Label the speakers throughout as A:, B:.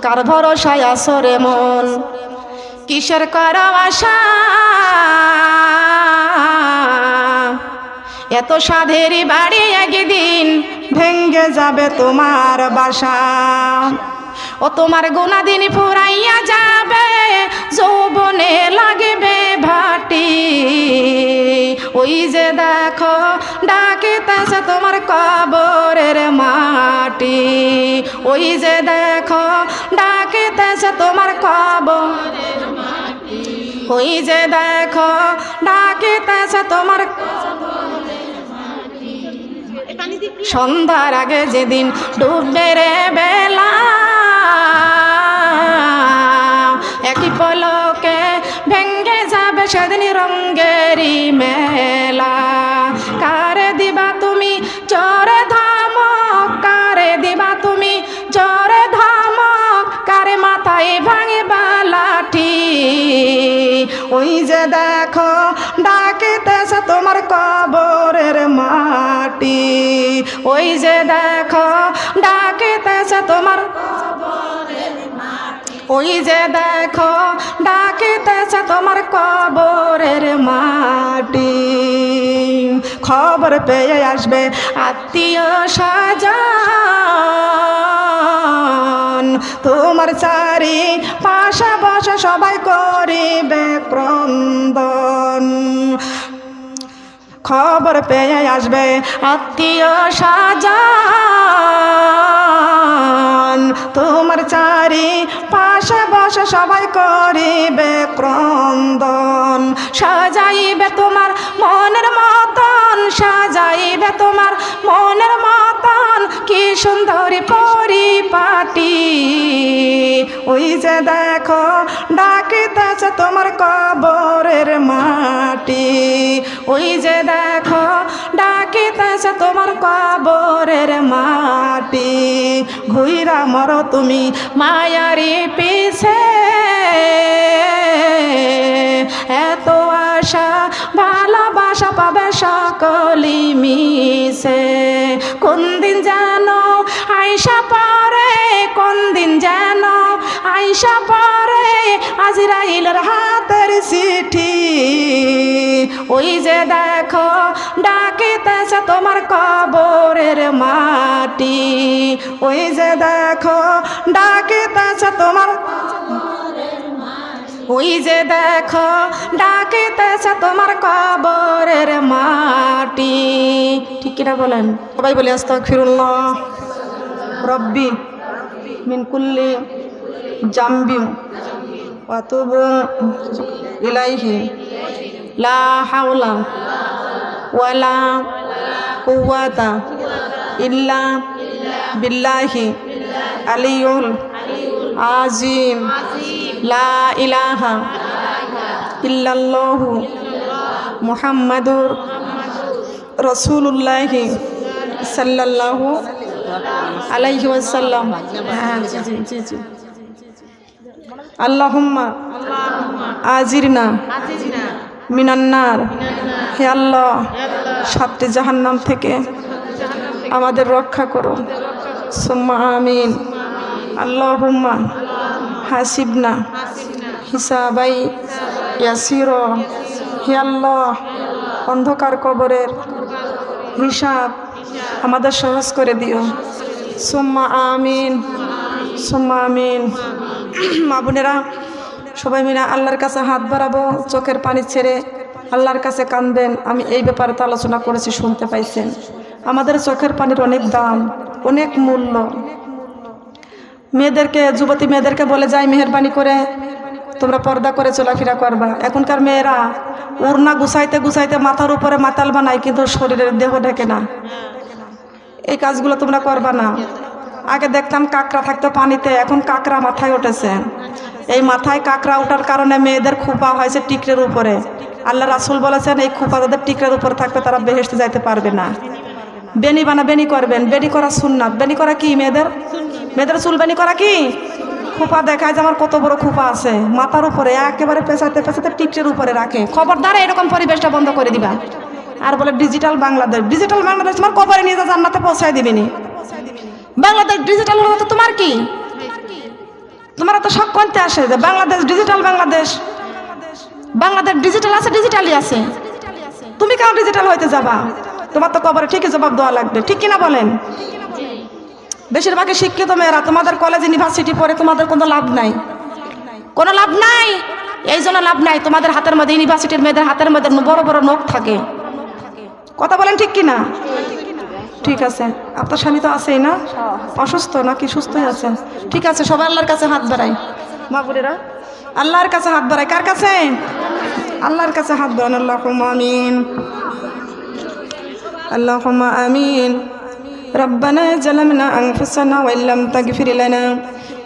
A: কার ভরসায় আসরে মন, কিসের করো আশা এত সাধের বাড়ি একদিন ভেঙ্গে যাবে তোমার বাসা। ও তোমার গুণাদিন ফুরাইয়া যাবে, যৌবনে লাগবে ভাটি। ওই যে দেখো ডাকিতেছে তোমার কবরের মাটি, ওই যে দেখো ডাকিতেছে তোমার কবরের মাটি, ওই যে দেখো ডাকিতেছে তোমার। সন্ধ্যার আগে যেদিন ডুববে রে বেলা, একই পলকে ভেঙ্গে যাবে সেদিন রঙ্গেরি মেলা। কারে দিবা তুমি চরে ধমক, কারে দিবা তুমি চরে ধমক, কারে মাথায় ভাঙিবা লাঠি। ওই যে দেখো ডাকিতেছে তোমার কবরের মাটি, ওই যে দেখো ডাকিতেছে তোমার কবরের মাটি, ওই যে দেখো ডাকিতেছে তোমার কবরের মাটি। খবর পেয়ে আসবে আত্মীয় স্বজন, তোমার চারি পাশে বসে সবাই করিবে ক্রন্দন। খবর পেয়ে আসবে আত্মীয় স্বজন, তোমার চারি পাশে বসে সবাই করিবে ক্রন্দন। সাজাইবে তোমার মনের মতন, সাজাইবে তোমার মনের মতন, কি সুন্দরী পরিপাটি। ওই যে দেখো ডাকিতেছে তোমার কবরের মাটি, ওই যে দেখো ডাকিতেছে তোমার কবরের মাটি। ঘুইরা মরো তুমি মায়ারি পিছে, এত আশা ভালোবাসা পাবে সকলি মিশে। কোন দিন যেন আইসা পরে, কোন দিন যেন আইসা পরে আজরাইলের হাতের চিঠি। ওই যে দেখো ডাকিতেছে তোমার কবরের মাটি, ওই যে দেখো ডাকিতেছে তোমার, ওই যে দেখো ডাকিতেছে তোমার কবরের মাটি। ঠিক কিনা বলেন? সবাই বলে আস্তাগফিরুল্লাহ রব্বি মিন কুল্লি জামবি ওয়া আতুবু ইলাইহি লা হাওলা ওয়ালা কুওয়াতা ইল্লা বিল্লাহি আলিয়ুল আযীম। লা ইলাহা ইল্লাল্লাহু মুহাম্মাদুর রাসূলুল্লাহি সাল্লাল্লাহু আলাইহি ওয়াসাল্লাম। হ্যাঁ জি জি জি। আল্লাহুম্মা আজিরনা মিনান্নার, হে আল্লাহ সাতটি জাহান্নাম থেকে আমাদের রক্ষা করো। সুম্মা আমিন। আল্লাহুম্মা হাসিবনা হিসাবাই ইয়াসিরা, হে আল্লাহ অন্ধকার কবরের হিসাব আমাদের সহজ করে দিও। সুম্মা আমিন, সুম্মা আমিন। মা বোনেরা সবাই মিলে আল্লাহর কাছে হাত বাড়াবো, চোখের পানি ছেড়ে আল্লাহর কাছে কাঁদবেন। আমি এই ব্যাপারে তো আলোচনা করেছি, শুনতে পাইছেন। আমাদের চোখের পানির অনেক দাম, অনেক মূল্য। মেয়েদেরকে, যুবতী মেয়েদেরকে বলে যাই মেহেরবানি করে তোমরা পর্দা করে চলাফেরা করবা। এখনকার মেয়েরা ওড়না গুছাইতে গুছাইতে মাথার উপরে মাতাল বানায়, কিন্তু শরীরের দেহ ঢেকে না। এই কাজগুলো তোমরা করবা না। আগে দেখতাম কাঁকড়া থাকতো পানিতে, এখন কাঁকড়া মাথায় উঠেছে। এই মাথায় কাঁকড়া ওঠার কারণে মেয়েদের খোপা হয়েছে টিকরের উপরে। আল্লাহ রাসূল বলেছেন এই খোপা যাদের টিকরের উপরে থাকবে তারা বেহেশতে যাইতে পারবে না। বেনি বানা বেনি করবেন, বেনি করা সুন্নাত। বেনি করা কি? মেয়েদের চুল বেনি করা কি? খোপা দেখায় যে আমার কত বড় খোপা আছে মাথার উপরে, একেবারে পেছাতে পেছাতে টিকরের উপরে রাখে। খবরদার এরকম পরিবেশটা বন্ধ করে দিবা। আর বলে ডিজিটাল বাংলাদেশ, ডিজিটাল বাংলাদেশ তোমার কবরে নিয়ে যা জান্নাতে পৌঁছায় দিবেনি। বাংলাদেশ ডিজিটাল হলো তো তোমার কি? তোমরা তো সব করতে আসে যে বাংলাদেশ ডিজিটাল, বাংলাদেশ বাংলাদেশ ডিজিটাল আছে, ডিজিটালই আছে। তুমি কেন ডিজিটাল হইতে যাবা? তোমার তো কবরে ঠিকই জবাব দেওয়া লাগবে, ঠিক কিনা বলেন? বেশিরভাগই শিক্ষিত মেয়েরা তোমাদের কলেজ ইউনিভার্সিটি পড়ে, তোমাদের কোনো লাভ নাই, কোনো লাভ নাই। এই জন্য লাভ নাই, তোমাদের হাতের মধ্যে, ইউনিভার্সিটির মেয়েদের হাতের মধ্যে বড় বড় নখ থাকে। কথা বলেন ঠিক কিনা? ঠিক আছে। আপনার স্বামী তো আছেই না? অসুস্থ নাকি সুস্থই আছেন? ঠিক আছে, সবাই আল্লাহর কাছে হাত বাড়াই। মা বোনেরা আল্লাহর কাছে হাত বাড়াই। কার কাছে? আল্লাহর কাছে হাত বাড়ান। আল্লাহুম্মা আমিন, আল্লাহুম্মা আমিন। ربنا ظلمنا أنفسنا وإن لم تغفر لنا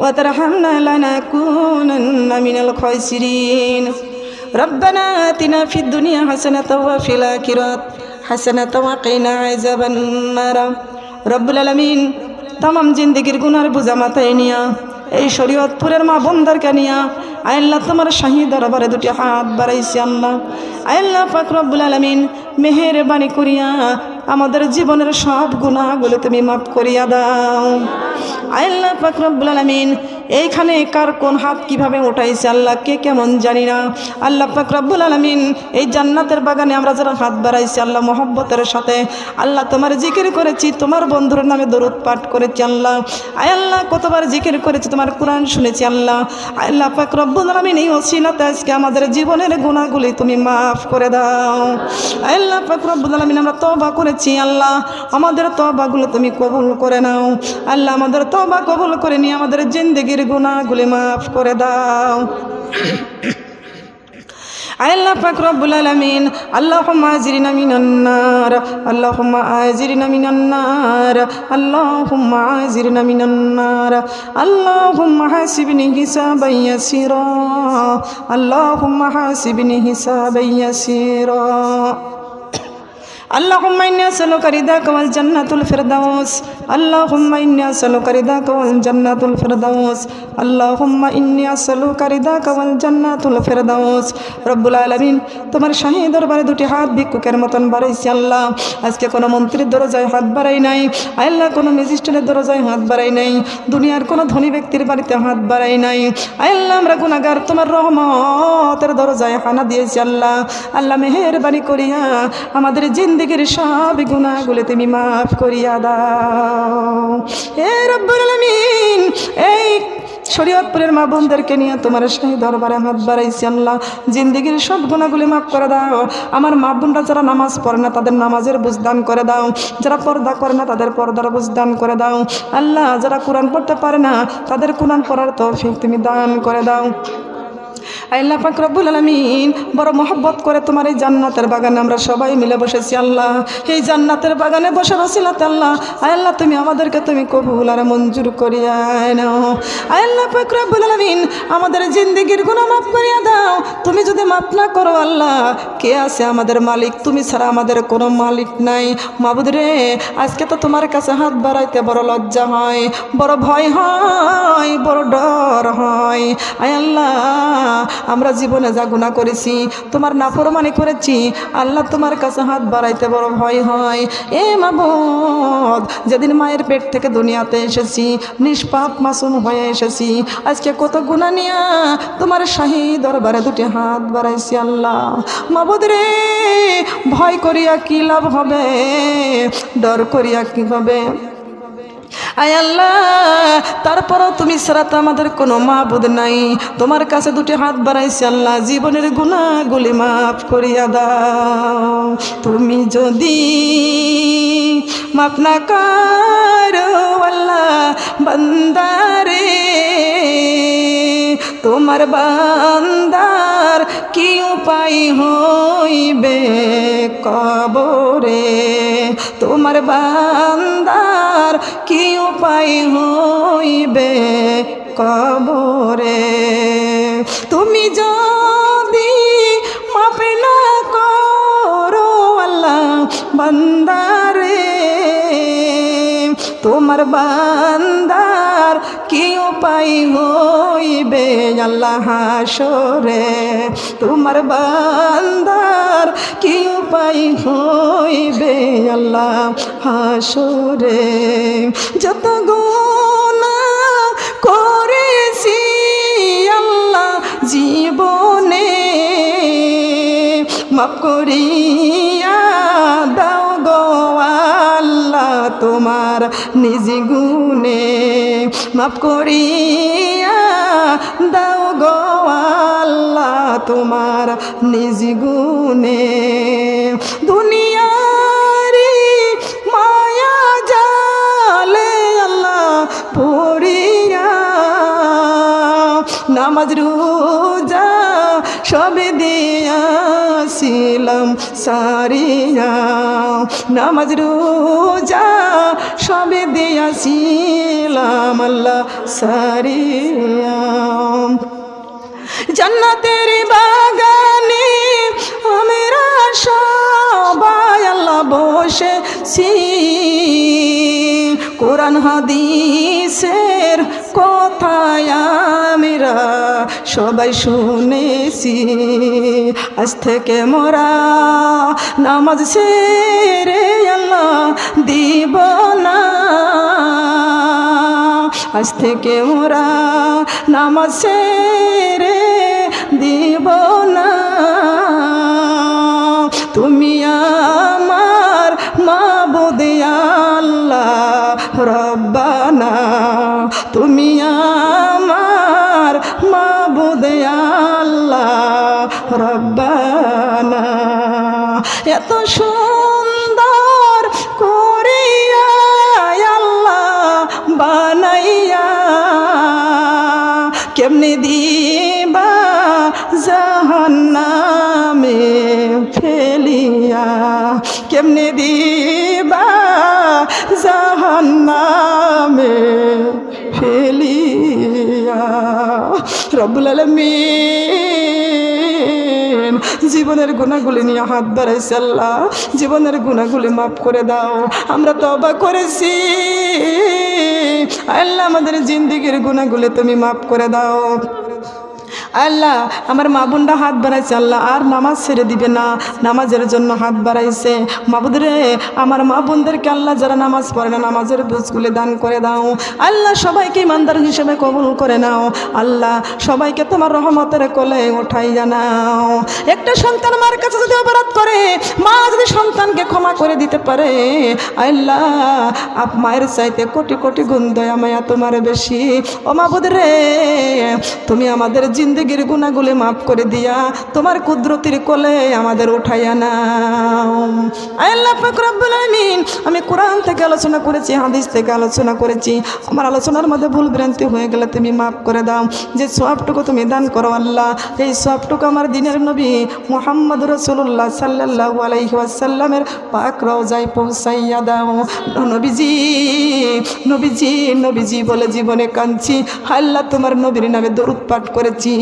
A: وترحمنا لنكونن من الخاسرين ربنا آتنا في الدنيا حسنة وفي الآخرة حسنة وقنا عذاب النار رب العالمين। तमाम जिंदगीर गुनार बोझा माথায় নিয়া এই শরীয়তপুরের মা বোনদেরকে নিয়া আল্লাহ তোমার শাহী দরবারে দুটি হাত বাড়াইছি আল্লাহ। আল্লাহ পাক রব্বুল আলামিন মেহেরবানি করিয়া আমাদের জীবনের সব গুনাহগুলো তুমি মাফ করিয়া দাও। আল্লাহ পাক রব্বুল আলামিন এইখানে কার কোন হাত কিভাবে উঠাইছে আল্লাহ কে কেমন জানি না। আল্লাহ পাক রব্বুল আলামিন এই জান্নাতের বাগানে আমরা যারা হাত বাড়াইছি আল্লাহ মহব্বতের সাথে আল্লাহ তোমার জিকির করেছি, তোমার বন্ধুর নামে দরুদ পাঠ করেছি আল্লাহ। আল্লাহ কতবার জিকির করেছি, তোমার কোরআন শুনেছি আল্লাহ। আল্লাহ পাক রব্বুল আলামিন এই ওসিলাতে আজকে আমাদের জীবনের গুনাহগুলি তুমি মাফ করে দাও। আল্লাহ পাক রব্বুল আলামিন আমরা তওবা করেছি আল্লাহ, আমাদের তওবাগুলো তুমি কবুল করে নাও আল্লাহ। আমাদের তওবা কবুল করে নিয়ে আমাদের জিন্দেগির গুনাহগুলি মাফ করে দাও। আল্লাহ পাক রব্বুল আলামিন আল্লাহুম্মা আজিরনা মিনান নার, আল্লাহুম্মা আজিরনা মিনান নার, আল্লাহুম্মা আজিরনা মিনান নার, আল্লাহুম্মা হাসিবনি হিসাবান ইয়াসিরা, আল্লাহুম্মা হাসিবনি হিসাবান ইয়াসিরা। اللهم إني أسألك رضاك والجنة الفردوس، اللهم إني أسألك رضاك والجنة الفردوس، اللهم إني أسألك رضاك والجنة الفردوس। রব্বুল আলামিন তোমার শাহী দরবারে দুটি হাত ভিক্ষুকের মতন বাড়াইছি আল্লাহ। আজকে কোনো মন্ত্রীর দরজায় হাত বাড়াই নাই আল্লাহ, কোনো ম্যাজিস্ট্রেটের দরজায় হাত বাড়াই নাই, দুনিয়ার কোনো ধনী ব্যক্তির বাড়িতে হাত বাড়াই নাই আল্লাহ। আমরা গুনাহগার, তোমার রহমতের দরজায় হানা দিয়েছি আল্লাহ। আল্লাহ মেহেরবানি করিয়া আমাদের জিন্দেগির সব গুনাহগুলো তুমি মাফ করিয়া দাও হে রব্বুল আলামিন। এই শরীয়তপুরের মা বোনদেরকে নিয়ে তোমার শাহী দরবারে হাত বাড়াইছি আল্লাহ। জিন্দেগির সব গুনাহগুলি মাফ করে দাও। আমার মা বোনরা যারা নামাজ পড়ে না তাদের নামাজের বুঝদান করে দাও, যারা পর্দা করে না তাদের পর্দার বুঝদান করে দাও আল্লাহ। যারা কোরআন পড়তে পারে না তাদের কোরআন পড়ার তৌফিক তুমি দান করে দাও। আল্লাহ পাক রব্বুল আলামিন বড় মহব্বত করে তোমার এই জান্নাতের বাগানে আমরা সবাই মিলে বসেছি আল্লাহ। এই জান্নাতের বাগানে বসে রসিলাতে আল্লাহ আল্লাহ তুমি আমাদেরকে তুমি কবুল আর মঞ্জুর করিয়া নাও। আল্লাহ পাক রব্বুল আলামিন আমাদের জিন্দেগির গুনাহ মাফ করিয়া দাও। তুমি যদি মাফ না করো আল্লাহ কে আছে আমাদের মালিক? তুমি ছাড়া আমাদের কোনো মালিক নাই। মাবুদ রে আজকে তো তোমার কাছে হাত বাড়াইতে বড় লজ্জা হয়, বড় ভয় হয়, বড় ডর হয়। আল্লাহ আমরা জীবনে যা গুনাহ করেছি, তোমার নাফরমানি করেছি আল্লাহ, তোমার কাছে হাত বাড়াইতে বড় ভয় হয়। এ মাবুদ যেদিন মায়ের পেট থেকে দুনিয়াতে এসেছি নিষ্পাপ মাসুম হয়ে এসেছি, আজকে কত গুনাহ নিয়া তোমার শাহী দরবারে দুটি হাত বাড়াইছি আল্লাহ। মাবুদ রে ভয় করিয়া কি লাভ হবে, ডর করিয়া কি হবে? আয় আল্লাহ তারপরও তুমি ছাড়া তো আমাদের কোনো মাবুদ নাই। তোমার কাছে দুটি হাত বাড়াইছি আল্লাহ, জীবনের গুনাহগুলি মাফ করিয়া দাও। তুমি যদি মাফ না করো আল্লাহ বান্দারে, তোমার বান্দার কি উপায় হইবে কবরে? তোমার বান্দার কি উপায় হইবে কবরে? তুমি যদি মাফ না করো আল্লাহ বান্দারে, তোমার বান্দার কি উপায় হইবে আল্লাহ হাসরে? তোমার বান্দার কি উপায় হইবে আল্লাহ হাসরে? যত গুনাহ করেছি মাফ করিয়া দাও গো আল্লাহ তোমার নিজ গুণে, মাফ করিয়া দাও গো আল্লাহ তোমার নিজ গুণে। দুনিয়ারি মায়া জালে আল্লাহ পড়িয়া নামাজ রোজা সবে দিয়াছিলাম সারিয়া, নামাজ রোজা সবে দিয়াছিলাম আল্লাহ সারিয়া। জান্নাতের বাগানে আমরা সবাই আল্লাহ বসেছি, কোরআন হাদিসের কথায় আমরা সবাই শুনেছি। আজ থেকে মোরা নামাজ ছেড়ে আল্লাহ দিব না, আজ থেকে মোরা নামাজ ছেড়ে দিব না। তুমি আমার মাবুদ আল্লাহ রব্বানা, তুমি আমার মাবুদ আল্লাহ রব্বানা। এত সুন্দর করিয়া আল্লাহ বানাইয়া কেমনে দিবা জাহান্নামে ফেলিয়া, কেমনে দিবা জাহান্নামে ফেলিয়া। রব্বুল আলামিন জীবনের গুনাহগুলি নিয়ে হাত বাড়াইছে আল্লাহ, জীবনের গুনাহগুলি মাফ করে দাও। আমরা তওবা করেছি আল্লাহ, আমাদের জিন্দেগির গুনাহগুলি তুমি মাফ করে দাও আল্লাহ। আমার মা বোনরা হাত বাড়াইছে আল্লাহ, আর নামাজ ছেড়ে দিবে না, নামাজের জন্য হাত বাড়াইছে। মাবুদ রে, আমার মা বোনদেরকে আল্লাহ যারা নামাজ পড়ে না নামাজের বুঝগুলি দান করে দাও আল্লাহ। সবাইকে ইমানদার হিসেবে কবুল করে নাও আল্লাহ, সবাইকে তোমার রহমতের কোলে উঠাই জানাও। একটা সন্তান মার কাছে যদি অপরাধ করে, মা যদি সন্তানকে ক্ষমা করে দিতে পারে আল্লাহ, মায়ের চাইতে কোটি কোটি গুণ দয়া মায়া তোমার বেশি। ও মাবুদ রে, তুমি আমাদের জিন্দেগির গুনাহগুলি মাফ করে দিয়া তোমার কুদরতির কোলে আমাদের উঠাইয়া নাও আল্লাহ পাক রব্বুল আলামিন। আমি কোরআন থেকে আলোচনা করেছি, হাদিস থেকে আলোচনা করেছি, আমার আলোচনার মধ্যে ভুল ভ্রান্তি হয়ে গেলে তুমি মাফ করে দাও। যে সওয়াবটুকু তুমি দান করো আল্লাহ, এই সওয়াবটুকু আমার দিনের নবী মুহাম্মদ রাসূলুল্লাহ সাল্লাল্লাহু আলাইহি ওয়াসাল্লামের পাক রওজায় পৌঁছাইয়া দাও। নবীজি নবীজি নবীজি বলে জীবনে কাঁদছি আল্লাহ, তোমার নবীর নামে দরুদ পাঠ করেছি,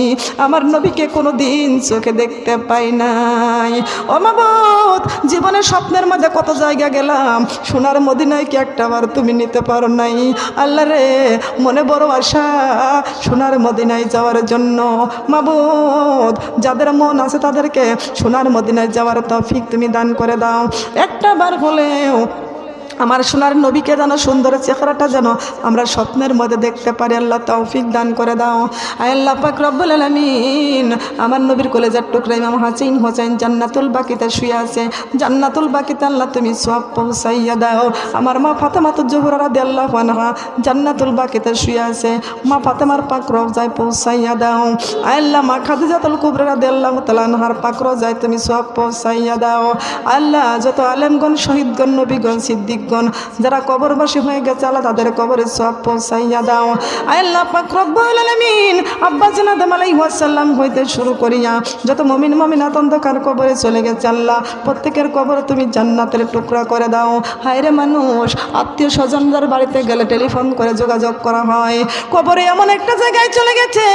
A: আমার নবীকে কোনো দিন চোখে দেখতে পাই নাই। ও মাবুদ, জীবনে স্বপ্নের মধ্যে কত জায়গা গেলাম, সোনার মদিনায় কি একটাবার তুমি নিতে পারো নাই আল্লাহ রে। মনে বড় আশা সোনার মদিনায় যাওয়ার জন্য। মাবুদ, যাদের মন আছে তাদেরকে সোনার মদিনায় যাওয়ার তৌফিক তুমি দান করে দাও। একটা বার হলেও আমার সোনার নবীকে যেন সুন্দর চেহারাটা যেন আমরা স্বপ্নের মধ্যে দেখতে পারি আল্লাহ, তৌফিক দান করে দাও আল্লাহ পাক রব্বুল আলামিন। আমার নবীর কলেজার টুকরা ইমাম হাসান হোসেন জান্নাতুল বাকিতে শুয়ে আছে, জান্নাতুল বাকিতে আল্লাহ তুমি সওয়াব পৌঁছাইয়া দাও। আমার মা ফাতেমাতুজ জোহরা রাদিয়াল্লাহু আনহা জান্নাতুল বাকিতে শুয়ে আছে, মা ফাতেমার পাক রওজায় পৌঁছাইয়া দাও আল্লাহ। মা খাদিজাতুল কুবরা রাদিয়াল্লাহু তাআলা আনহার পাক রওজায় তুমি সওয়াব পৌঁছাইয়া দাও আল্লাহ। যত আলেমগণ, শহীদগণ, নবীগণ, সিদ্দিক যারা কবরবাসী হয়ে গেছে আল্লাহ, তাদের কবরে সওয়াব পৌঁছাইয়া দাও আল্লাহ পাক রব্বুল আলামিন। আব্বা জান আদম আলাইহিস সালাম হইতে শুরু করিয়া যত মুমিন মুমিনাত অন্ধকার কবরে চলে গেছে আল্লাহ, প্রত্যেকের কবর তুমি জান্নাতের টুকরা করে দাও। হায়রে মানুষ, আত্মীয় স্বজনদের বাড়িতে গেলে টেলিফোন করে যোগাযোগ করা হয়, কবরে এমন একটা জায়গায় চলে গেছে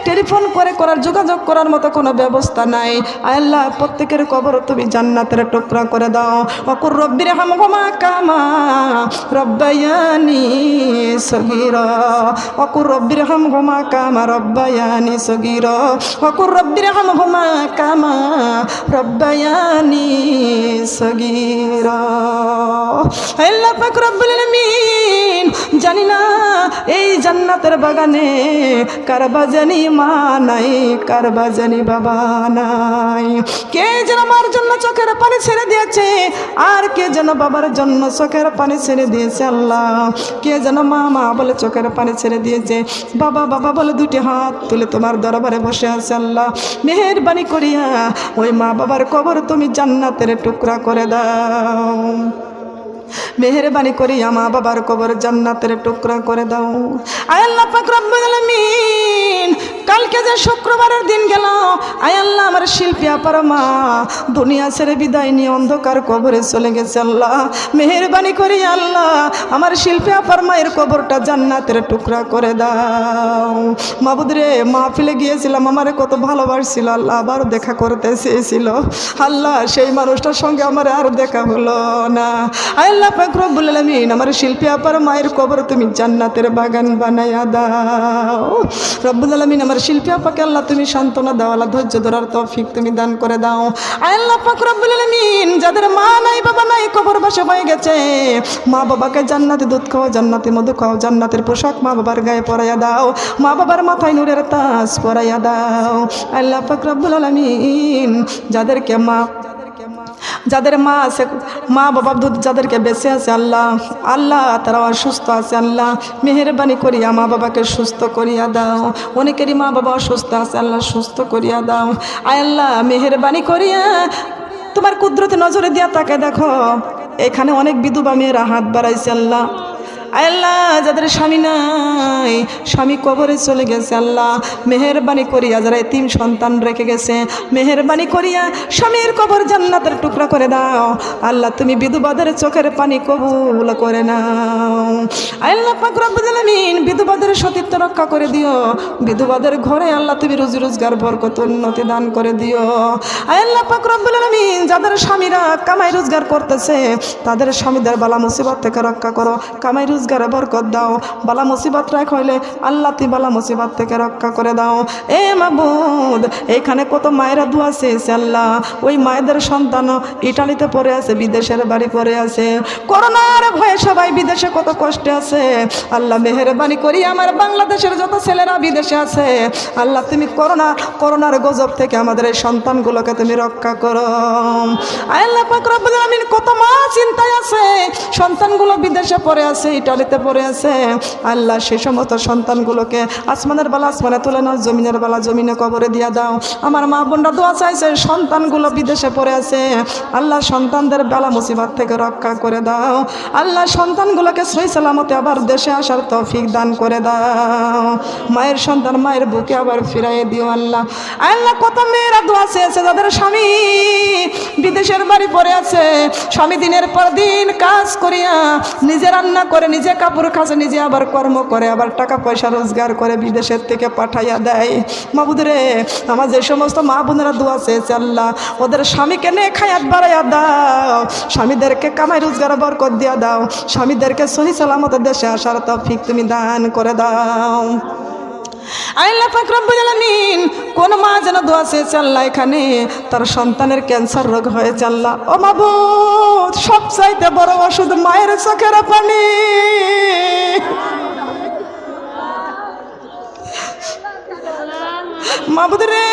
A: টেলিফোন করে যোগাযোগ করার মতো কোনো ব্যবস্থা নাই আল্লাহ। প্রত্যেকের কবর তুমি জান্নাতের টুকরা করে দাও। ওয়াকুর রব্বিরহামহুমা কামা রব্বায়ানি সগীরা ওয়াকুর রব্বিরহামহুমা কামা রব্বায়ানি সগীরা ওয়াকুর রব্বিরহামহুমা কামা রব্বায়ানি সগীরা। আল্লাহ পাক রব্বুল আলামিন, জানি না এই জান্নাতের বাগানে কারবা জানি মা নাই, কারবা জানি বাবা নাই। কে যেন মার জন্য চোখের পানি ছেড়ে দিয়েছে, আর কে যেন বাবার জন্য চোখের পানি ছেড়ে দিয়েছে। আল্লাহ, কে যেন মা মা বলে চোখের পানি ছেড়ে দিয়েছে, বাবা বাবা বলে দুটি হাত তুলে তোমার দরবারে বসে আছে। আল্লাহ, মেহেরবানি করিয়া ওই মা বাবার কবর তুমি জান্নাতের টুকরা করে দাও। মেহেরবানি করিয়া মা বাবার কবর জান্নাতের টুকরা করে দাও। আয় আল্লাহ পাক রব্বুল আলামিন, কালকে যে শুক্রবারের দিন গেল, আয় আল্লাহ আমার শিল্পী আপার মা দুনিয়া ছেড়ে বিদায় নিয়ে অন্ধকার কবরে চলে গেছে। আল্লাহ, মেহেরবানি করিয়া আল্লাহ আমার শিল্পী আপার মায়ের কবরটা জান্নাতের টুকরা করে দাও। মাবুদ রে, মাহফিলে গিয়েছিলাম, আমারে কত ভালোবাসছিল আল্লাহ, আবার দেখা করতে চেয়েছিল আল্লাহ, সেই মানুষটার সঙ্গে আমার আর দেখা হলো না। আল্লাহ পাক রব্বুল আলামিন, আমার শিল্পী আপার মায়ের কবর তুমি জান্নাতের বাগান বানায়া দাও। রব্বুল আলামিন, আমার শিল্পী আপাকে আল্লাহ তুমি সান্ত্বনা দাও, আল্লাহ ধৈর্য ধরার তৌফিক তুমি দান করে দাও। আল্লাহ পাক রব্বুল আলামিন, যাদের মা নাই বাবা নাই কবরবাসী হয়ে গেছে, মা বাবাকে জান্নাতে দুধ খাও, জান্নাতে মধু খাও, জান্নাতের পোশাক মা বাবার গায়ে পরাইয়া দাও, মা বাবার মাথায় নূরের তাজ পরাইয়া দাও। আল্লাহ পাক রব্বুল আলামিন, যাদের মা আছে, মা বাবা দুধ যাদেরকে বেঁচে আছে আল্লাহ, আল্লাহ তারা অসুস্থ আছে আল্লাহ, মেহেরবানি করিয়া মা বাবাকে সুস্থ করিয়া দাও। অনেকেরই মা বাবা অসুস্থ আছে আল্লাহ, সুস্থ করিয়া দাও। আয় আল্লাহ, মেহেরবানি করিয়া তোমার কুদরতে নজরে দিয়া তাকে দেখো, এখানে অনেক বিধবা মেয়েরা হাত বাড়াইছে আল্লাহ। আল্লাহ, যাদের স্বামী নাই, স্বামী কবরে চলে গেছে আল্লাহ, মেহেরবানি করিয়া যারা এতিম সন্তান রেখে গেছে, মেহেরবানি করিয়া স্বামীর কবর জান্নাতের টুকরা করে দাও। আল্লাহ, তুমি বিধবাদের চোখের পানি কবুল করে নাও। আল্লাহ পাক রব্বুল আলামিন, বিধবাদের সতীত্ব রক্ষা করে দিও, বিধবাদের ঘরে আল্লাহ তুমি রুজি রোজগার বরকত উন্নতি দান করে দিও। আল্লাহ পাক রব্বুল আলামিন, যাদের স্বামীরা কামাই রোজগার করতেছে, তাদের স্বামীদের বালা মুসিবত থেকে রক্ষা করো, কামাই রোজগারে বরকত দাও, বালা মুসিবত রাখ হইলে আল্লাহ তুই বালা মুসিবত থেকে রক্ষা করে দাও। এ মাবুদ, এইখানে কত মায়েরা দোয়া চেয়েছে আল্লাহ, ওই মায়েদের সন্তান ইটালিতে পড়ে আছে, বিদেশের বাড়ি পড়ে আছে, করোনার ভয়ে সবাই বিদেশে কত কষ্টে আছে আল্লাহ, মেহেরবানি করি আমার বাংলাদেশের যত ছেলেরা বিদেশে আছে আল্লাহ, তুমি করোনার গজব থেকে আমাদের এই সন্তানগুলোকে তুমি রক্ষা করো। আল্লাহ পাক রব্বুল আলামিন, কত মা চিন্তায় আছে, সন্তানগুলো বিদেশে পড়ে আছে, ইটালিতে পড়ে আছে আল্লাহ, সেই সমস্ত সন্তানগুলোকে আসমানের বেলা আসমানে তুলে নাও, জমিনের বেলা জমিনে কবরে দিয়া দাও। আমার মা বোনরা দোয়া চাইছে, সন্তানগুলো বিদেশে পড়ে আছে আল্লাহ, সন্তানদের বেলা মুসিবত থেকে রক্ষা করে দাও আল্লাহ, সন্তানগুলোকে সহি সালামতে আবার দেশে আসার তৌফিক দান করে দাও। মায়ের সন্তান মায়ের বুকে আবার ফিরাইয়ে দিও আল্লাহ। আল্লাহ, কত মেয়েরা দোয়া চেয়েছে, যাদের স্বামী বিদেশের বাড়ি পড়ে আছে, স্বামী দিনের পর দিন কাজ করিয়া নিজে রান্না করে, নিজে কাপড় কাচে, নিজে আবার কর্ম করে, আবার টাকা পয়সা রোজগার করে বিদেশের থেকে পাঠাইয়া দেয়। মাবুদ রে, আমার যে সমস্ত মা বোনেরা দোয়া চেয়েছে আল্লাহ, ওদের স্বামীকে নিয়ে খায়াত বাড়াইয়া দাও, স্বামীদেরকে কামাই রোজগার বরকত দিয়া দাও, স্বামীদেরকে সহি সালামত দেশে আসার তৌফিক তুমি দান করে দাও। আল্লাহ পাক রব্বুল আলামিন, কোন মা যেন দোয়া চেয়েছে আল্লাহ, এখানে তার সন্তানের ক্যান্সার রোগ হয়েছে আল্লাহ, ও মাবুদ, সবচাইতে বড় ওষুধ মায়ের চোখের পানি। মাবুদ রে,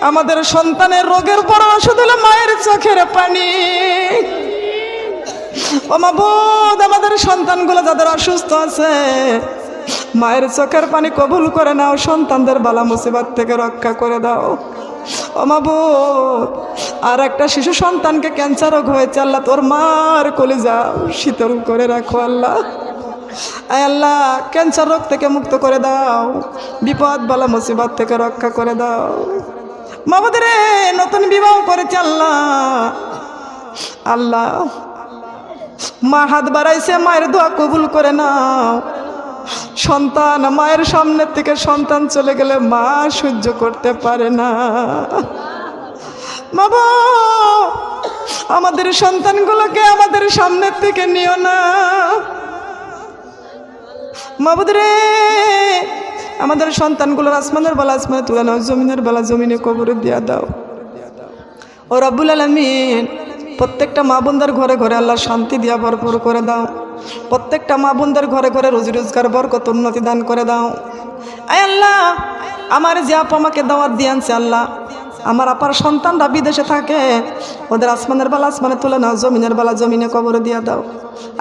A: আমাদের সন্তানের রোগের বড় ওষুধ হলো মায়ের চোখের পানি। ও মাবুদ, আমাদের সন্তানগুলো যাদের অসুস্থ আছে, মায়ের চোখের পানি কবুল করে নাও, সন্তানদের বালা মুসিবত থেকে রক্ষা করে দাও। ও মাবুদ, আর একটা শিশু সন্তানকে ক্যান্সার রোগ হয়েছে আল্লাহ, তোর মার কলিজা শীতল করে রাখো আল্লাহ। আয় আল্লাহ, ক্যান্সার রোগ থেকে মুক্ত করে দাও, বিপদ বালা মুসিবত থেকে রক্ষা করে দাও। মাবুদ রে, নতুন বিবাহ করেছে আল্লাহ, আল্লাহ মা হাত বাড়াইছে, মায়ের দোয়া কবুল করে নাও। সন্তান মায়ের সামনের থেকে সন্তান চলে গেলে মা সহ্য করতে পারে না। বাবা আমাদের সন্তানগুলোকে আমাদের সামনের থেকে নিও না মাবুদ রে, আমাদের সন্তানগুলোর আসমানের বেলা আসমানে তুলে নাও, জমিনের বেলা জমিনে কবরে দিয়া দাও। ও রব্বুল আলামিন, প্রত্যেকটা মা বোনদের ঘরে ঘরে আল্লাহ শান্তি দিয়া ভরপুর করে দাও। প্রত্যেকটা মা বোনদের ঘরে ঘরে রুজি রোজগার বরকত উন্নতি দান করে দাও। আয় আল্লাহ, আমার যে আপা আমাকে দাওয়াত দিয়ে আনছে আল্লাহ, আমার আপার সন্তানরা বিদেশে থাকে, ওদের আসমানের বেলা আসমানে তুলে নাও, জমিনের বেলা জমিনে কবরে দিয়া দাও।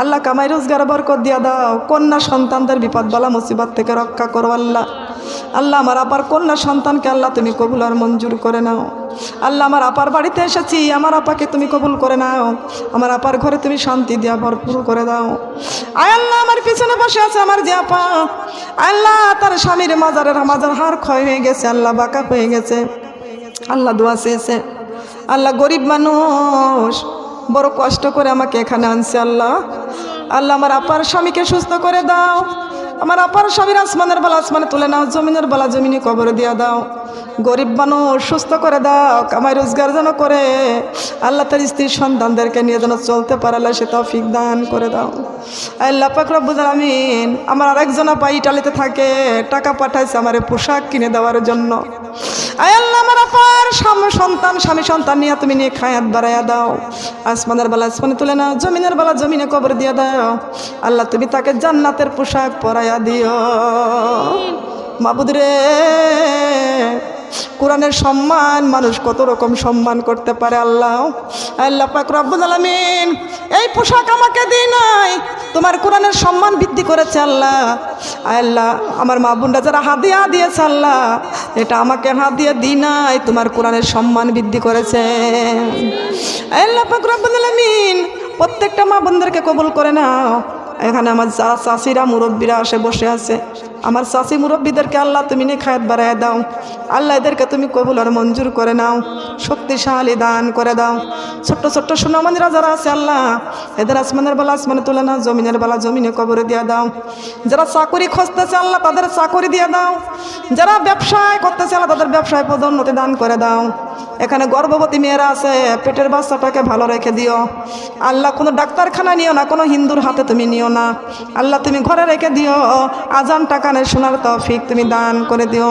A: আল্লাহ কামাই রোজগার বরকত দিয়া দাও। কন্যা সন্তানদের বিপদ বালা মুসিবত থেকে রক্ষা করো আল্লাহ। আল্লাহ আমার আপার কন্যা সন্তানকে আল্লাহ তুমি কবুল আর মঞ্জুর করে নাও। আল্লাহ আমার আপার বাড়িতে এসেছি, আমার আপাকে তুমি কবুল করে নাও। আমার আপার ঘরে তুমি শান্তি দিয়া ভরপুর করে দাও। আয় আল্লাহ, আমার পিছনে বসে আছে আমার যে আপা, আল্লাহ তার স্বামীর মাজার হাড় ক্ষয় হয়ে গেছে আল্লাহ, বাঁকা হয়ে গেছে আল্লাহ, দোয়া চেয়েছে আল্লাহ। গরিব মানুষ বড় কষ্ট করে আমাকে এখানে আনছে আল্লাহ। আল্লাহ আমার আপার স্বামীকে সুস্থ করে দাও। আমার আপার স্বামীর আসমানের বেলা আসমানে তুলে নাও, জমিনের বেলা জমিনে কবরে দিয়া দাও। গরিব মানুষ সুস্থ করে দাও, কামাই রোজগার যেন করে আল্লাহ তার স্ত্রীর সন্তানদেরকে নিয়ে যেন চলতে পারে আল্লাহ, সে তৌফিক দান করে দাও। আল্লাহ পাক রব্বুল আলামিন, আমার আরেকজন আপা ইটালিতে থাকে, টাকা পাঠাইছে আমার পোশাক কিনে দেওয়ার জন্য। আয় আল্লাহ, আমার আপার স্বামী সন্তান নিয়ে তুমি নিয়ে খায়াত বাড়াইয়া দাও। আসমানের বেলা আসমানে তুলে নাও, জমিনের বেলা জমিনে কবর দিয়ে দাও আল্লাহ। তুমি তাকে জান্নাতের পোশাক পরাইয়া দিও মাবুদ রে। কোরআনের সম্মান মানুষ কত রকম সম্মান করতে পারে আল্লাহ। আল্লাহ পাক রব্বুল আলামিন, এই পোশাক আমাকে দিই নাই, তোমার কোরআনের সম্মান বৃদ্ধি করেছে আল্লাহ। আল্লাহ আমার মা বোনরা যারা হাদিয়া দিয়েছে আল্লাহ, এটা আমাকে হাদিয়া দিই নাই, তোমার কোরআনের সম্মান বৃদ্ধি করেছে আল্লাহ পাক রব্বুল আলামিন। প্রত্যেকটা মা বোনদেরকে কবুল করে নাও। এখানে আমার যারা চাষিরা মুরব্বীরা আসে বসে আছে, আমার চাষি মুরব্বীদেরকে আল্লাহ তুমি নিয়ে খায়াত বাড়াইয়া দাও আল্লাহ। এদেরকে তুমি কবুল আর মঞ্জুর করে নাও, শক্তিশালী দান করে দাও। ছোট্ট ছোট্ট সোনামণিরা যারা আছে আল্লাহ, এদের আসমানের বেলা আসমানে তুলে নাও, জমিনের বেলা জমিনে কবরে দিয়ে দাও। যারা চাকরি খুঁজতেছে আল্লাহ, তাদের চাকরি দিয়ে দাও। যারা ব্যবসায় করতেছে আল্লাহ, তাদের ব্যবসায় পদোন্নতি দান করে দাও। এখানে গর্ভবতী মেয়েরা আছে, পেটের বাচ্চাটাকে ভালো রেখে দিও আল্লাহ। কোনো ডাক্তারখানা নিও না, কোনো হিন্দুর হাতে তুমি নিও না আল্লাহ, তুমি ঘরে রেখে দিও। আজান টাকানে শোনার তৌফিক তুমি দান করে দিও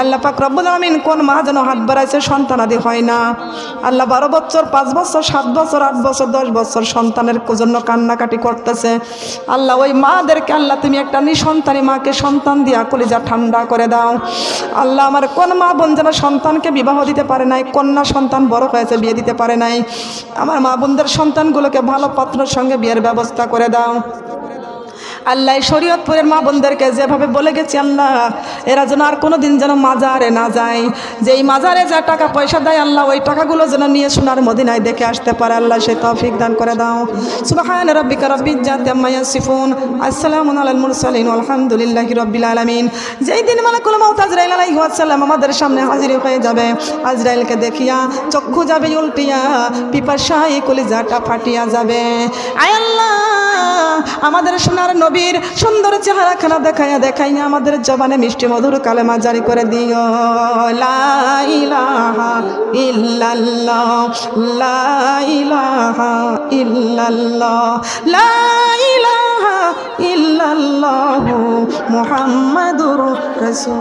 A: আল্লাহ পাক রব্বুল আলামিন। কোন মা যেন হাত বাড়াইছে সন্তানাদি হয় না আল্লাহ, 12 বছর 5 বছর 7 বছর 8 বছর 10 বছর সন্তানের জন্য কান্নাকাটি করতেছে আল্লাহ, ওই মাদেরকে আল্লাহ তুমি একটা নিঃসন্তানী মাকে সন্তান দিয়া কলিজা ঠান্ডা করে দাও আল্লাহ। আমার কোন মা বোন যেন সন্তানকে বিবাহ দিতে পারে নাই, কন্যা সন্তান বড় হয়েছে বিয়ে দিতে পারে নাই, আমার মা বোনদের সন্তানগুলোকে ভালো পাত্রের সঙ্গে বিয়ের ব্যবস্থা করে দাও আল্লাহ। শরীয়তপুরের মা বোনদেরকে যেভাবে বলে গেছি আল্লাহ, এরা যেন আর কোনো দিন যেন মাজারে না যায়, যেই মাজারে যা টাকা পয়সা দেয় আল্লাহ, ওই টাকাগুলো যেন নিয়ে সোনার মদিনায় দেখে আসতে পারে আল্লাহ, সে তৌফিক দান করে দাও। সুবহানা রাব্বিকা রাব্বিল ইজ্জাতি আম্মা ইয়াসিফুন, আসসালামু আলাল মুরসালিন, আলহামদুলিল্লাহি রাব্বিল আলামিন। যেই দিন মালাকুল মউত আজরাইল আলাইহিস সালাম আমাদের সামনে হাজির হয়ে যাবে, আজরাইলকে দেখিয়া চক্ষু যাবে উল্টিয়া, পিপাসায় কলিজাটা ফাটিয়া যাবে। আয় আল্লাহ, আমাদের সোনার নবীর সুন্দর চেহারাখানা দেখাইয়া আমাদের জবানে মিষ্টি মধুর কালেমা জারি করে দিও। লা ইলাহা ইল্লাল্লাহ, লা ইলাহা ইল্লাল্লাহ, লা ইলাহা ইল্লাল্লাহ মুহাম্মাদুর রাসূল।